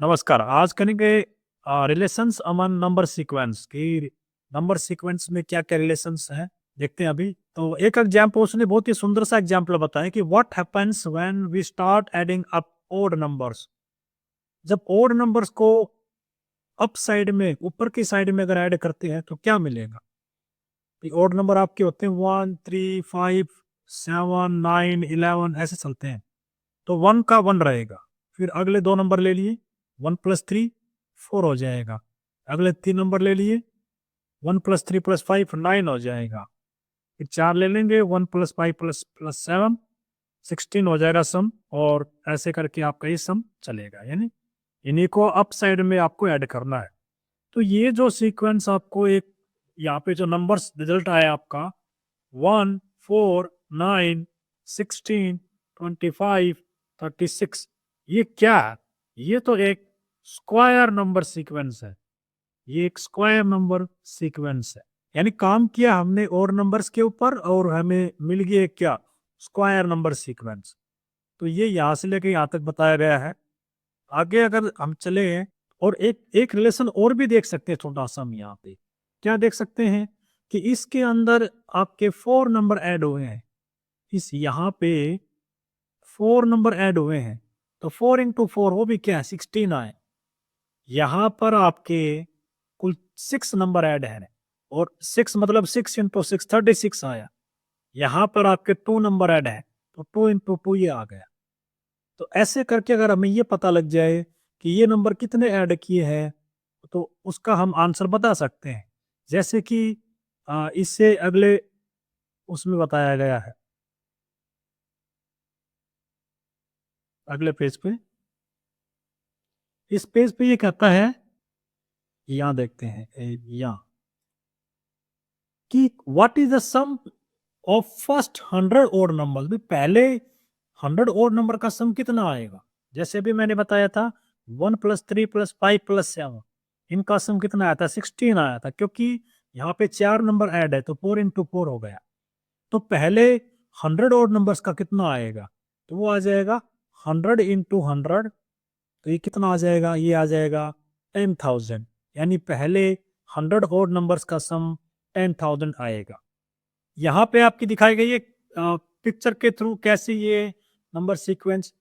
नमस्कार। आज करेंगे रिलेशंस अमंग नंबर सीक्वेंस की नंबर सीक्वेंस में क्या-क्या रिलेशंस हैं, देखते हैं अभी। तो एक एग्जाम्पल उसने बहुत ही सुंदर सा एग्जाम्पल बताया कि what happens when we start adding up odd numbers. जब ओड नंबर्स को अप साइड में ऊपर की साइड में अगर ऐड करते हैं तो क्या मिलेगा? ओड नंबर आपके होते हैं 1, 3, 5, 7, 9, 11 ऐसे चलते हैं। तो 1 का 1 रहेगा। फिर अगले 2 नंबर ले लिए 1 + 3 4 हो जाएगा। अगले 3 नंबर ले लिए 1 + 3 + 5 9 हो जाएगा। फिर 4 ले लेंगे 1 + 5 + 7 16 हो जाएगा सम और ऐसे करके आपका ये सम चलेगा। यानी इन्हीं को अप साइड में आपको ऐड करना है। तो ये जो सीक्वेंस आपको एक यहाँ पे जो नंबर्स रिजल्ट आया आपका 1, 4, 9, 16, 25, 36 ये क्या है? ये तो एक स्क्वायर नंबर सीक्वेंस है। ये एक स्क्वायर नंबर सीक्वेंस है। यानी काम किया हमने और नंबर्स के ऊपर और हमें मिल गया क्या? Square number sequence. तो ये यहाँ से लेके यहाँ तक बताया गया है। आगे अगर हम चले और एक एक रिलेशन और भी देख सकते हैं छोटा-सा हम यहाँ पे। क्या देख सकते हैं? कि इसके अंदर आपके 4 नंबर ऐड हुए हैं। इस यहाँ पे 4 नंबर ऐड हुए हैं। तो 4 इंटू 4 वो भी क्या है 16 आए। यहाँ पर आपके कुल 6 नंबर ऐड है और 6 मतलब 6 इंटू 6 36 आया। यहाँ पर आपके 2 नंबर ऐड है तो 2 इंटू 2 ये आ गया। तो ऐसे करके अगर हमें ये पता लग जाए कि ये नंबर कितने ऐड किए हैं तो उसका हम आंसर बता सकते हैं। जैसे कि इससे अगले उसमें बताया गया है। अगले पेज पे इस पेज पे ये कहता है यहाँ देखते हैं यहाँ कि what is the sum of first 100 odd numbers भी पहले 100 ओड नंबर का सम कितना आएगा? जैसे अभी मैंने बताया था 1 + 3 + 5 + 7 इनका सम कितना आया था 16 आया था क्योंकि यहाँ पे 4 नंबर ऐड है तो 4 इंटू 4 हो गया। तो पहले 100 ओड नंबर्स का कितना आएगा? तो वो आ जाएगा 100 इंटू 100 तो ये कितना आ जाएगा? ये आ जाएगा 10,000 यानी पहले 100 ओड नंबर्स का सम 10,000 आएगा। यहाँ पे आपकी दिखाई गई है पिक्चर के थ्रू कैसे ये नंबर सीक्वेंस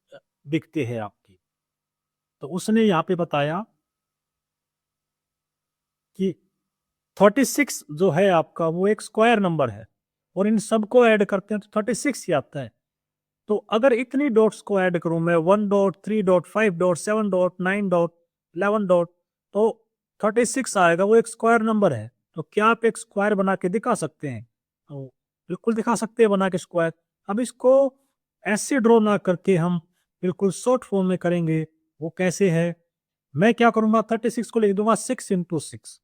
दिखते हैं आपकी। तो उसने यहाँ पे बताया कि 36 जो है आपका वो एक स्क्वायर नंबर है और इन सबको ऐड करते हैं तो 36 ही आता है। तो अगर इतनी डॉट्स को ऐड करूं मैं 1 dot 3 dot 5 dot 7 dot 9 dot 11 dot तो 36 आएगा वो एक स्क्वायर नंबर है। तो क्या आप एक स्क्वायर बना के दिखा सकते हैं? तो बिल्कुल दिखा सकते हैं बना के स्क्वायर। अब इसको ऐसे ड्रॉ ना करके हम बिल्कुल शॉर्ट फॉर्म में करेंगे। वो कैसे है? मैं क्या करूंगा 36 को लिख दूंगा 6 इंटू 6।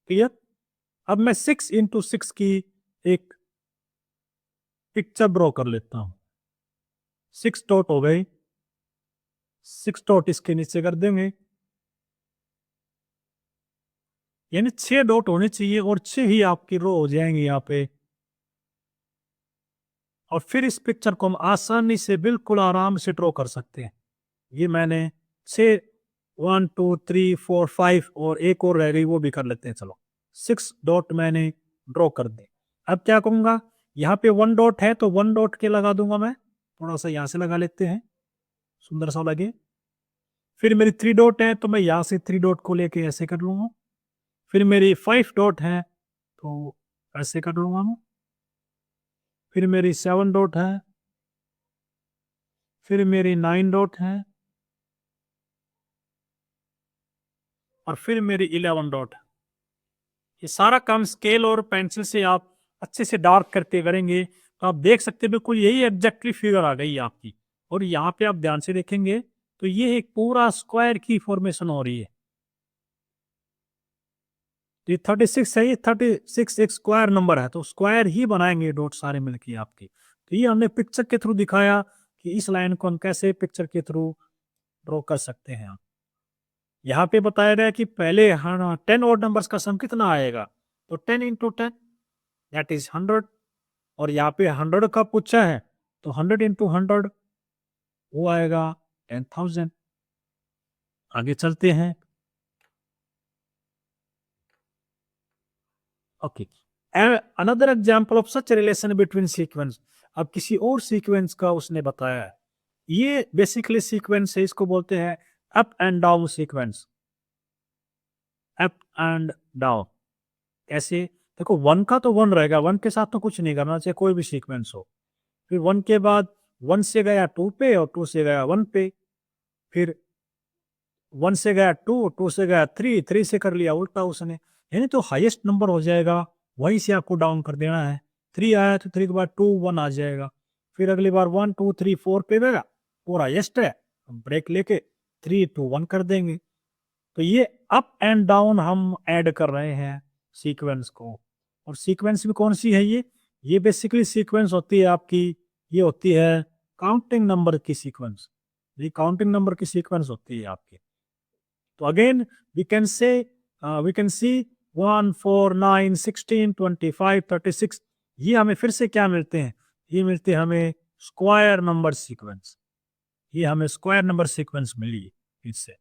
क्लियर? अब मैं 6 इंटू 6 की एक पिक्चर ड्रॉ कर लेता हूं। 6 डॉट हो गई 6 डॉट इसके नीचे कर देंगे यानी 6 डॉट होने चाहिए और 6 ही आपकी रो हो जाएंगी यहाँ पे। और फिर इस पिक्चर को हम आसानी से बिल्कुल आराम से ड्रॉ कर सकते हैं। ये मैंने 6 1 2 3 4 5 और एक और रह गई वो भी कर लेते हैं चलो। 6 डॉट मैंने ड्रॉ कर दी। अब क्या कहूंगा यहाँ पे 1 डॉट है तो 1 डॉट के लगा दूंगा मैं। थोड़ा सा यहाँ से लगा लेते हैं सुंदर सा लगे। फिर मेरी 3 डॉट है तो मैं यहाँ से 3 डॉट को लेके ऐसे कर लूंगा। फिर मेरी 5 डॉट है तो ऐसे कर लूंगा मैं। फिर मेरी 7 डॉट है। फिर मेरी 9 डॉट है और फिर मेरी 11 डॉट है। ये सारा काम स्केल और पेंसिल से आप अच्छे से डार्क करते करेंगे तो आप देख सकते हैं बिल्कुल यही एग्जैक्टली फिगर आ गई आपकी। और यहाँ पे आप ध्यान से देखेंगे तो ये एक पूरा स्क्वायर की फॉर्मेशन हो रही है। तो ये 36 है, ये 36 एक स्क्वायर नंबर है तो स्क्वायर ही बनाएंगे डॉट सारे मिलके आपके। तो ये हमने पिक्चर के थ्रू दिखाया कि इस लाइन को हम कैसे पिक्चर के थ्रू ड्रॉ कर सकते हैं। यहाँ पे बताया गया कि पहले हाँ 10 ओड नंबर्स का सम कितना आएगा? तो 10 इंटू 10 दैट इज 100 और यहाँ पे 100 का पूछा है तो 100 इंटू 100 वो आएगा 10,000। आगे चलते हैं। Okay, another example of such relation between sequence. अब किसी और सीक्वेंस का उसने बताया है। ये बेसिकली सीक्वेंस है, इसको बोलते हैं up and down sequence. Up and down कैसे? देखो, वन का तो वन रहेगा, वन के साथ तो कुछ नहीं करना, चाहे कोई भी सीक्वेंस हो। फिर वन के बाद वन से गया टू पे और टू से गया वन पे, फिर वन से गया टू, टू से गया थ्री, थ्री से कर लिया उल्टा उसने। यानी तो हाईएस्ट नंबर हो जाएगा वहीं से आपको डाउन कर देना है। थ्री आया तो थ्री के बाद टू वन आ जाएगा, फिर अगली बार वन टू थ्री फोर पे गया, फोर हाईएस्ट है, ब्रेक लेके थ्री टू वन कर देंगे। तो ये अप एंड डाउन हम ऐड कर रहे हैं सीक्वेंस को। और सीक्वेंस भी कौन सी है ये बेसिकली सीक्वेंस होती है आपकी, ये होती है काउंटिंग नंबर की सीक्वेंस। ये काउंटिंग नंबर की सीक्वेंस होती है आपकी। तो again we can say we can see 1 4 9 16 25 36, ये हमें फिर से क्या मिलते हैं? ये मिलते हैं हमें स्क्वायर नंबर सीक्वेंस। ये हमें स्क्वायर नंबर सीक्वेंस मिली फिर से।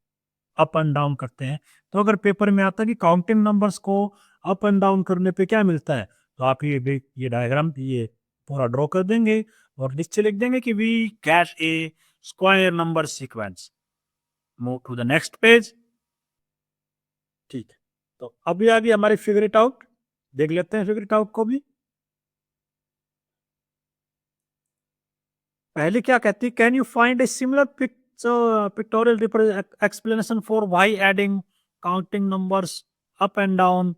अप एंड डाउन करते हैं तो अगर पेपर में आता है कि काउंटिंग नंबर्स को अप एंड डाउन करने पे क्या मिलता है, तो आप ये डायग्राम ये पूरा ड्रॉ कर देंगे और नीचे लिख देंगे कि we get a square number sequence. Move to the next page. ठीक है, तो अभी आगे हमारे फिगर इट आउट देख लेते हैं, फिगर इट आउट को भी। पहले क्या कहती है, can you find a similar pictorial explanation for why adding counting numbers up and down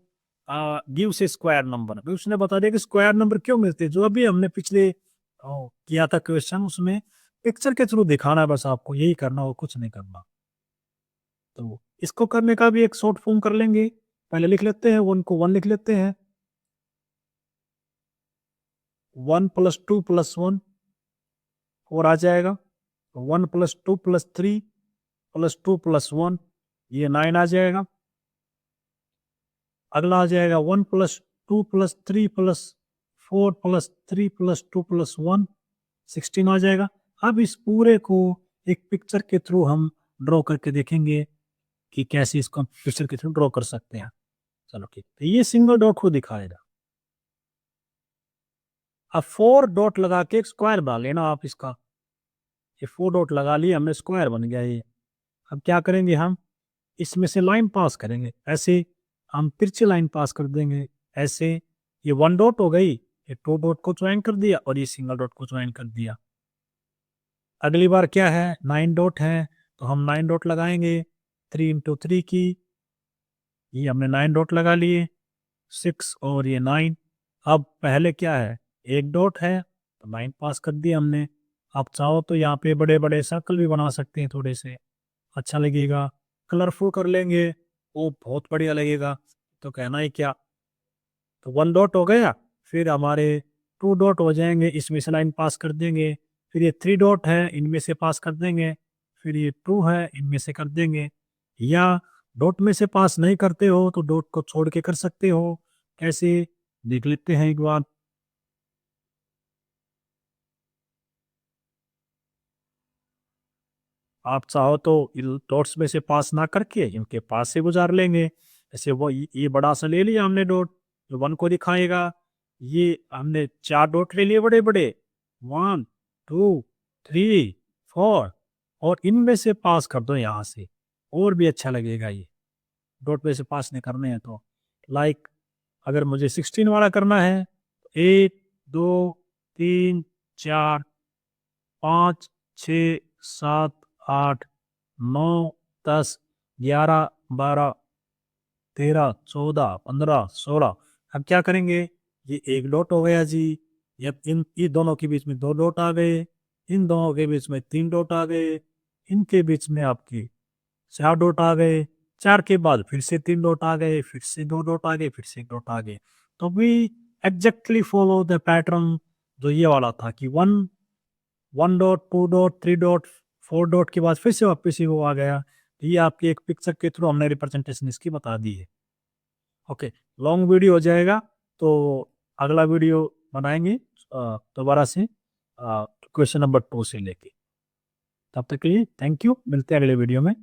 gives A square number. अभी उसने बता दिया कि स्क्वायर नंबर क्यों मिलते हैं, जो अभी हमने पिछले किया था क्वेश्चन, उसमें पिक्चर के थ्रू दिखाना है, बस आपको यही करना हो, कुछ नहीं करना। तो इसको करने का भी एक शॉर्ट फॉर्म कर लेंगे। पहले लिख लेते हैं वन को, वन लिख लेते हैं, one plus two plus one और आ जाएगा, one plus two plus three plus two plus one, ये नाइन आ जाएगा। अगला आ जाएगा one plus two plus three plus four plus three plus two plus one, 16 आ जाएगा। अब इस पूरे को एक पिक्चर के थ्रू हम ड्रॉ करके देखेंगे कि कैसे इसको हम पिक्चर के थ्रू ड्रॉ कर सकते हैं। चलो ठीक, तो ये सिंगल डॉट को दिखाएगा। अब फोर डॉट लगा के एक स्क्वायर बना लेना आप इसका। ये फोर डॉट लगा लिए हमने, स्क्वायर बन गया ये। अब क्या करेंगे, हम इसमें से लाइन पास करेंगे, ऐसे हम तिरछी लाइन पास कर देंगे ऐसे। ये वन डॉट हो गई, ये टू डॉट को ज्वाइन कर दिया और ये सिंगल डॉट को ज्वाइन कर दिया। अगली बार क्या है, नाइन डॉट है, तो हम नाइन डॉट लगाएंगे, थ्री इंटू थ्री की, ये हमने नाइन डॉट लगा लिए, सिक्स और ये नाइन। अब पहले क्या है, एक डॉट है तो नाइन पास कर दिया हमने। आप चाहो तो यहाँ पे बड़े बड़े सर्कल भी बना सकते हैं, थोड़े से अच्छा लगेगा, कलरफुल कर लेंगे, वो बहुत बढ़िया लगेगा। तो कहना ही क्या, तो वन डॉट हो गया, फिर हमारे टू डॉट हो जाएंगे, इसमें से लाइन पास कर देंगे, फिर ये थ्री डॉट है, इनमें से पास कर देंगे, फिर ये टू है, इनमें से कर देंगे। या डॉट में से पास नहीं करते हो तो डॉट को छोड़ के कर सकते हो, कैसे देख लेते हैं एक बार। आप चाहो तो डॉट्स में से पास ना करके इनके पास से गुजार लेंगे। जैसे वो ये बड़ा सा ले लिया हमने डॉट, जो वन को दिखाएगा। ये हमने चार डॉट ले लिए बड़े बड़े, वन टू थ्री फोर, और इनमें से पास कर दो यहाँ से, और भी अच्छा लगेगा। ये डॉट में से पास नहीं करने हैं तो, लाइक अगर मुझे 16 वाला करना है तो एक दो तीन चार पाँच छ सात आठ नौ दस ग्यारह बारह तेरह चौदह पंद्रह सोलह। अब क्या करेंगे, ये एक डॉट हो गया जी, ये दोनों के बीच में दो डॉट आ गए, इन दोनों के बीच में तीन डॉट आ गए, इनके बीच में आपके चार डॉट आ गए, चार के बाद फिर से तीन डॉट आ गए, फिर से दो डॉट आ गए, फिर से एक डॉट आ गए। तो we exactly follow the pattern जो ये वाला था कि one one dot two dot three dot four dot के बाद फिर से वापस ही वो आ गया। तो ये आपकी एक पिक्चर के थ्रू हमने रिप्रेजेंटेशन इसकी बता दी है। ओके, लॉन्ग वीडियो हो जाएगा, तो अगला वीडियो बनाएंगे दोबारा से क्वेश्चन नंबर 2 से लेके। तब तक के लिए थैंक यू, मिलते हैं अगले वीडियो में।